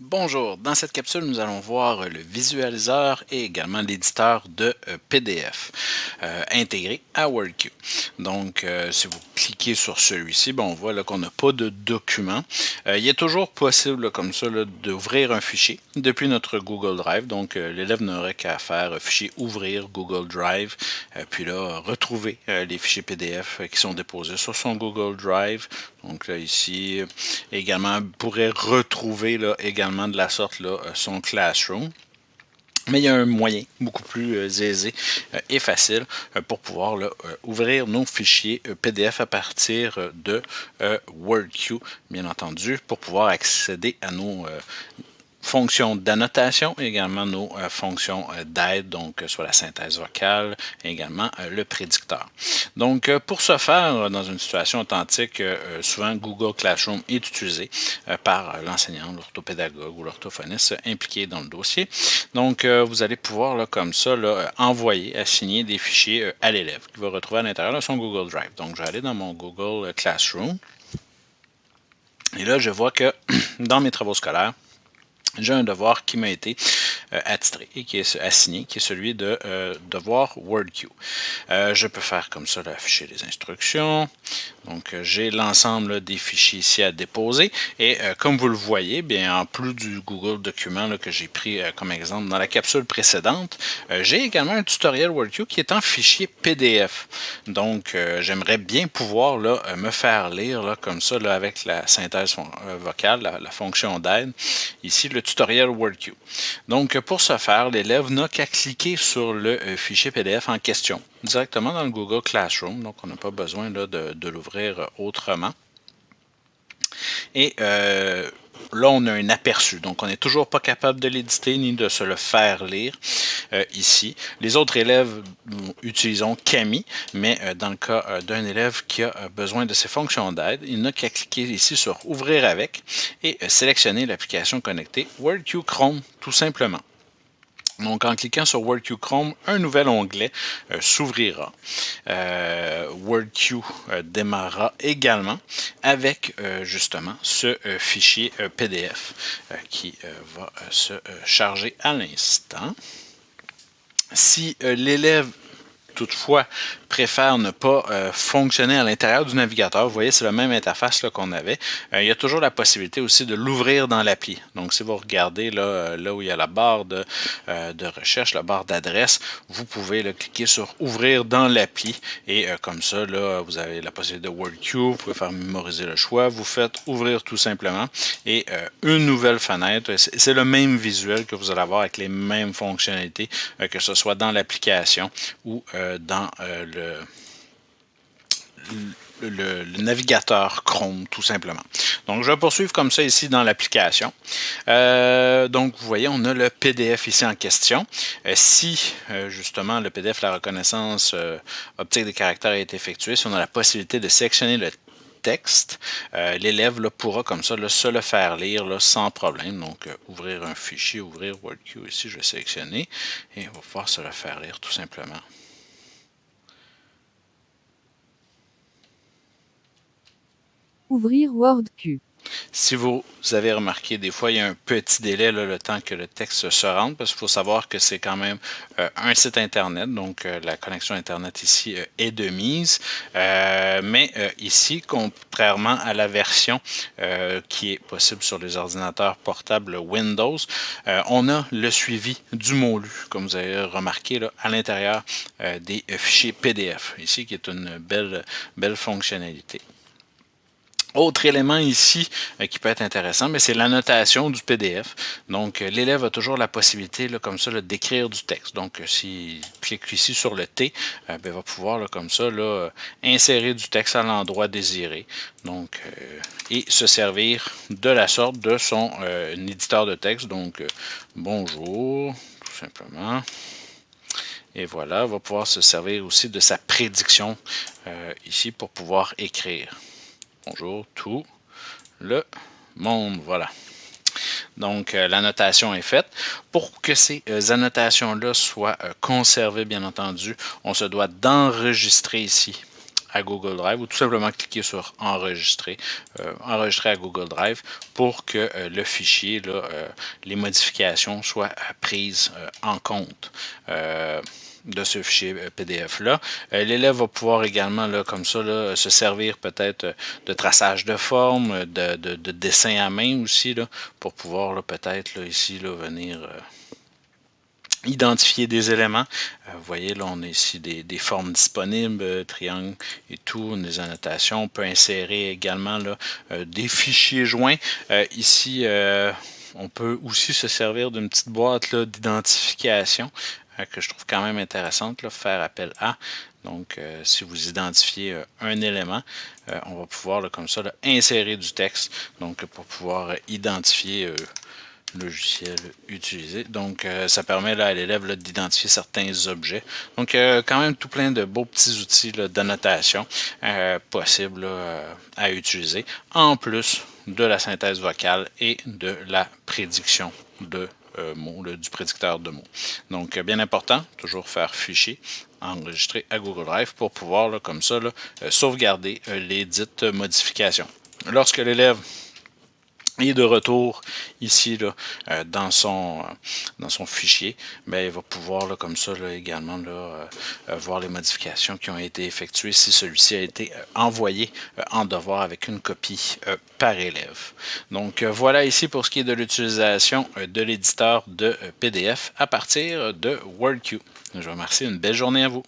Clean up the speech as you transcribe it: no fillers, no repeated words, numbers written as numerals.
Bonjour, dans cette capsule, nous allons voir le visualiseur et également l'éditeur de PDF intégré à WordQ. Donc, si vous cliquez sur celui-ci, on voit qu'on n'a pas de document. Il est toujours possible comme ça d'ouvrir un fichier depuis notre Google Drive. Donc, l'élève n'aurait qu'à faire fichier ouvrir Google Drive, puis là, retrouver les fichiers PDF qui sont déposés sur son Google Drive. Donc là, ici, également, pourrait retrouver là, également de la sorte là, son Classroom. Mais il y a un moyen beaucoup plus aisé et facile pour pouvoir là, ouvrir nos fichiers PDF à partir de WordQ, bien entendu, pour pouvoir accéder à nos fonctions d'annotation et également nos fonctions d'aide, donc soit la synthèse vocale et également le prédicteur. Donc, pour ce faire, dans une situation authentique, souvent Google Classroom est utilisé par l'enseignant, l'orthopédagogue ou l'orthophoniste impliqué dans le dossier. Donc, vous allez pouvoir, là, comme ça, là, envoyer, assigner des fichiers à l'élève qui va retrouver à l'intérieur de son Google Drive. Donc, je vais aller dans mon Google Classroom. Et là, je vois que dans mes travaux scolaires, j'ai un devoir qui m'a été attitré et qui est assigné, qui est celui de devoir WordQ. Je peux faire comme ça, afficher les instructions. Donc, j'ai l'ensemble des fichiers ici à déposer. Et comme vous le voyez, bien, en plus du Google document que j'ai pris comme exemple dans la capsule précédente, j'ai également un tutoriel WordQ qui est en fichier PDF. Donc, j'aimerais bien pouvoir là, me faire lire là, comme ça là, avec la synthèse vocale, la fonction d'aide. Ici, le tutoriel WordQ. Donc, pour ce faire, l'élève n'a qu'à cliquer sur le fichier PDF en question, directement dans le Google Classroom. Donc, on n'a pas besoin là, de l'ouvrir autrement. Et là, on a un aperçu. Donc, on n'est toujours pas capable de l'éditer ni de se le faire lire ici. Les autres élèves utilisons Camille, mais dans le cas d'un élève qui a besoin de ces fonctions d'aide, il n'a qu'à cliquer ici sur Ouvrir avec et sélectionner l'application connectée WordQ Chrome, tout simplement. Donc, en cliquant sur WordQ Chrome, un nouvel onglet s'ouvrira. WordQ démarrera également avec justement ce fichier PDF qui va se charger à l'instant. Si l'élève toutefois préfère ne pas fonctionner à l'intérieur du navigateur, vous voyez, c'est la même interface qu'on avait. Il y a toujours la possibilité aussi de l'ouvrir dans l'appli. Donc, si vous regardez là où il y a la barre de recherche, la barre d'adresse, vous pouvez là, cliquer sur Ouvrir dans l'appli et comme ça, là, vous avez la possibilité de WordQ, vous pouvez faire mémoriser le choix, vous faites Ouvrir tout simplement et une nouvelle fenêtre. C'est le même visuel que vous allez avoir avec les mêmes fonctionnalités, que ce soit dans l'application ou dans le navigateur Chrome, tout simplement. Donc, je vais poursuivre comme ça ici dans l'application. Donc, vous voyez, on a le PDF ici en question. Si, justement, le PDF, la reconnaissance optique des caractères est effectuée, si on a la possibilité de sélectionner le texte, l'élève pourra comme ça se le faire lire sans problème. Donc, ouvrir un fichier, ouvrir WordQ ici, je vais sélectionner et on va pouvoir se le faire lire tout simplement. Ouvrir WordQ. Si vous avez remarqué, des fois, il y a un petit délai, là, le temps que le texte se rende, parce qu'il faut savoir que c'est quand même un site Internet, donc la connexion Internet ici est de mise. Mais ici, contrairement à la version qui est possible sur les ordinateurs portables Windows, on a le suivi du mot lu, comme vous avez remarqué là, à l'intérieur des fichiers PDF, ici, qui est une belle fonctionnalité. Autre élément ici qui peut être intéressant, mais c'est l'annotation du PDF. Donc, l'élève a toujours la possibilité, là, comme ça, d'écrire du texte. Donc, s'il clique ici sur le T, il va pouvoir, là, comme ça, là, insérer du texte à l'endroit désiré. Donc, et se servir de la sorte de son éditeur de texte. Donc, bonjour, tout simplement. Et voilà, il va pouvoir se servir aussi de sa prédiction ici pour pouvoir écrire. Bonjour tout le monde, voilà. Donc, l'annotation est faite. Pour que ces annotations-là soient conservées, bien entendu, on se doit d'enregistrer ici à Google Drive ou tout simplement cliquer sur enregistrer, enregistrer à Google Drive pour que le fichier, là, les modifications soient prises en compte de ce fichier PDF-là. L'élève va pouvoir également, là, comme ça, là, se servir peut-être de traçage de forme, de dessin à main aussi, là, pour pouvoir peut-être ici là, venir identifier des éléments. Vous voyez, là, on a ici des formes disponibles, triangles et tout, des annotations. On peut insérer également là, des fichiers joints. Ici, on peut aussi se servir d'une petite boîte d'identification que je trouve quand même intéressante, là, faire appel à. Donc, si vous identifiez un élément, on va pouvoir, là, comme ça, là, insérer du texte, donc pour pouvoir identifier logiciel utilisé. Donc, ça permet là, à l'élève d'identifier certains objets. Donc, quand même tout plein de beaux petits outils d'annotation possibles à utiliser, en plus de la synthèse vocale et de la prédiction de mots, du prédicteur de mots. Donc, bien important, toujours faire fichier, enregistrer à Google Drive pour pouvoir, là, comme ça, là, sauvegarder les dites modifications. Lorsque l'élève et de retour ici là, dans son fichier, bien, il va pouvoir là, comme ça là, également là, voir les modifications qui ont été effectuées si celui-ci a été envoyé en devoir avec une copie par élève. Donc voilà ici pour ce qui est de l'utilisation de l'éditeur de PDF à partir de WordQ. Je vous remercie, une belle journée à vous.